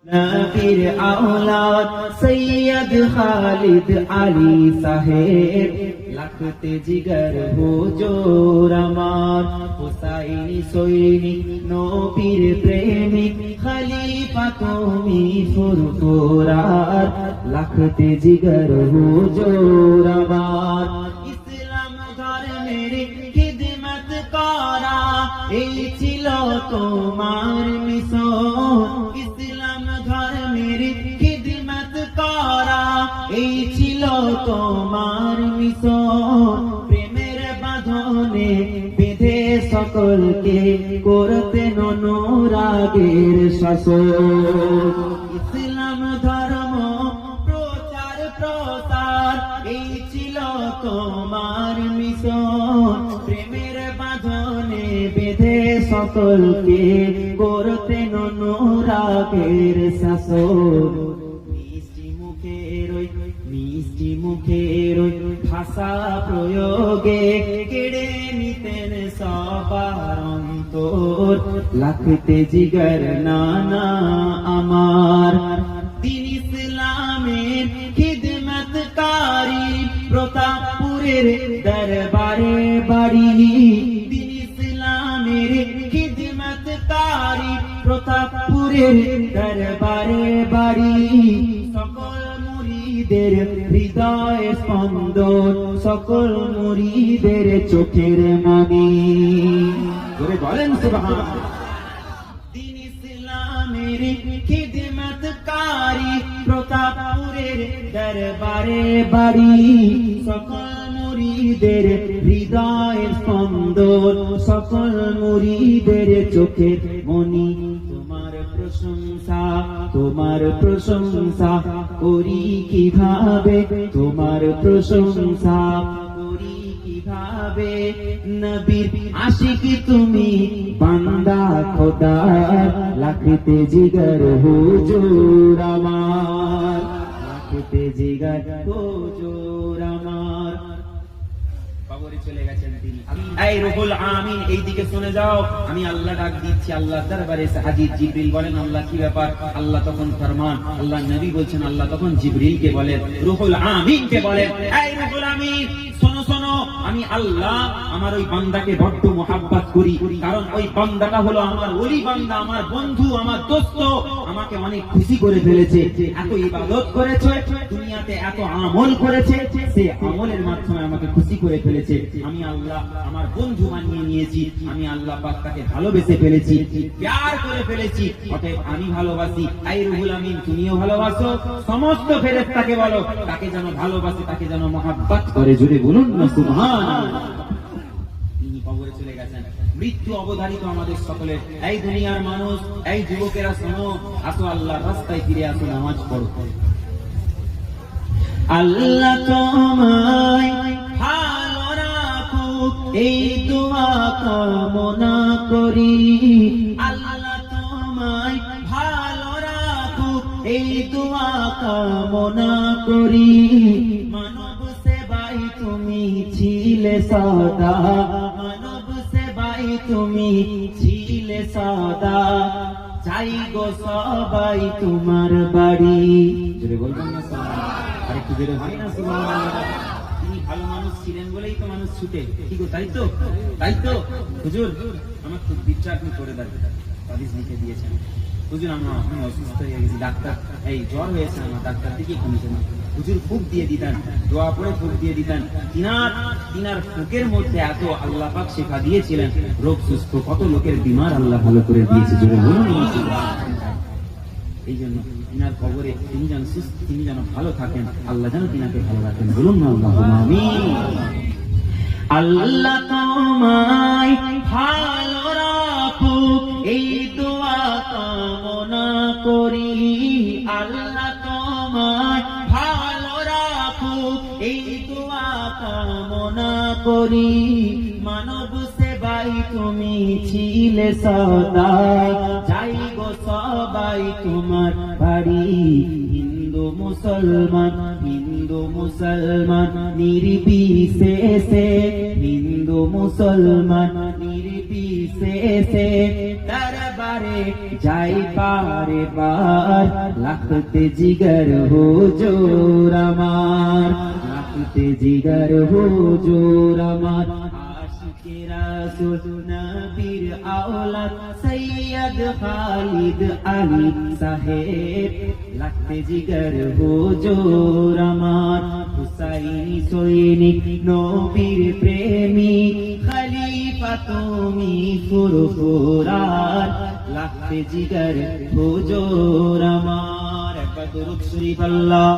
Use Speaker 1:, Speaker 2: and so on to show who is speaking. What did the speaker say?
Speaker 1: নবীর আওলাদ সৈয়দ খালিদ আলী সাহেব লাখতে জিগর হুজুর আমার হুসাইনি সৈনিক নবীর প্রেমিক খলিফা তুমি ফুরফুরার লাখতে জিগর হুজুর আমার ইসলাম ধর্মের খিদমত করা এই ছিল তোমার মিশন ইসলাম ধর্মের খিদমত করা এই ছিল তোমার মিশন প্রেমের বাঁধনে বেঁধে সকলকে করতেন অনুরাগের শাসন ইসলাম ধর্ম প্রচার প্রসার এই ছিল তোমার মিশন প্রেমের বাঁধনে বেঁধে সকলকে করতেন অনুরাগের শাসন মিষ্টি মুখের ভাষা প্রয়োগে কেড়ে নিতেন সবার অন্তর লাখতে জিগর নানা আমার দিন ইসলামের খিদমতকারী প্রতাপপুরের দরবারে বাড়ি দিন ইসলামের খিদমতকারী প্রতাপপুরের দরবারে বাড়ি সকল মুরিদের হৃদয় স্পন্দন সকল মুরিদের চোখের মনি করে বলেন সুবহানাল্লাহ দিন ইসলামের খিদমতকারী প্রতাপপুরের দরবারে বাড়ি সকল মুরিদের হৃদয় স্পন্দন সকল মুরিদের চোখের মনি তোমার প্রশংসা করি কিভাবে তোমার প্রশংসা করি কিভাবে নবীর আশিক তুমি বান্দা খোদার লাখতে জিগর হুজুর আমার লাখতে জিগর হুজুর আমার কবরে চলে গেছেন তিনি এই রুহুল আমিন এইদিকে শুনে যাও আমি আল্লাহ ডাক দিচ্ছি আল্লাহর দরবারে হাজির জিবরিল বলেন আল্লাহ কি ব্যাপার আল্লাহ তখন ফরমান আল্লাহ নবী বলছেন আল্লাহ তখন জিবরিলকে বলেন রুহুল আমিনকে বলেন এই রুহুল আমিন শোনো শোনো আমি আল্লাহ আমার ওই বান্দাকে বড্ড মোহাব্বত করি কারণ ওই বান্দাটা হলো আমার ওলি বান্দা আমার বন্ধু আমার দোস্ত আমাকে অনেক খুশি করে ফেলেছে এত ইবাদত করেছে দুনিয়াতে এত আমল করেছে সে আমলের মাধ্যমে আমাকে খুশি করে ফেলেছে আমি আল্লাহ আমার বন্ধু বানিয়ে নিয়েছি আমি আল্লাহ পাক তাকে ভালোবেসে ফেলেছি প্যার করে ফেলেছি অতএব আমি ভালোবাসি এই রুহুল আমিন তুমিও ভালোবাসো সমস্ত ফেরেশতাকে বলো তাকে যেন ভালোবাসে তাকে যেন মোহাব্বত করে জুড়ে বলুন না সুবহানাল্লাহ তিনি কবরে চলে গেছেন মৃত্যু অবধারিত আমাদের সকলের এই দুনিয়ার মানুষ এই যুবকেরা শোনো আসো আল্লাহর রাস্তায় ফিরে আসো নামাজ পড়ো আল্লাহ তোমায় ভালো রাখুক এই দোয়া কামনা করি আল্লাহ তোমায় ভালো রাখুক এই দোয়া কামনা করি মানব সেবায় তুমি ছিলে সদা মানব সেবায় তুমি ছিলে সদা চাই গো সবাই তোমার বাড়ি জোরে বলবেন না সুবহানাল্লাহ আরেকটু জোরে হয় না সুবহানাল্লাহ তিনি ভালো মানুষ ছিলেন বলেই তো মানুষ ছুটে ঠিক তাই তো হুজুর আমার খুব বিচ্ছা আপনি করে দেন তাবিজ লিখে দিয়েছেন হুজুর আমি অসুস্থ হয়ে গেছি ডাক্তার এই জ্বর হয়েছে আমার ডাক্তার দিকে কমেছে না হুজুর ফুঁক দিয়ে দিতেন দোয়া পড়ে ফুঁক দিয়ে দিতেন তিনার ফুঁকের মধ্যে এত আল্লাহ পাক শেফা দিয়েছিলেন রোগ সুস্থ কত লোকের বিমার আল্লাহ ভালো করে দিয়েছে জোরে বলুন এই জন্য তিনার কবরে তিনি যেন ভালো থাকেন আল্লাহ যেন তিনাকে ভালো রাখেন বলুন না আল্লাহুম্মা আমিন আল্লাহ তোমায় ভালো রাখুক এই দোয়া কামনা করি আল্লাহ তোমায় ভালো রাখুক এই দোয়া কামনা করি মানব সেবাই তুমি ছিলে সদা যাই গো সবাই তোমার বাড়ি হিন্দু মুসলমান নির্বিশেষে হিন্দু মুসলমান নির্বিশেষে से दरबारे जाई बारे बार लाखते जिगर हो जोर अमार लाखते जिगर हो जोर अमार आशिके रसूल नबीर औलाद सैयद खालिद अली साहेब लाखते जिगर हो जोर अमार हुसैनी सैनिक नबीर प्रेमी खलीफा तुमी ফুরফুরার লাখতে জিগর হুজুর আমার একবার দুরূদ শরীফ আল্লাহ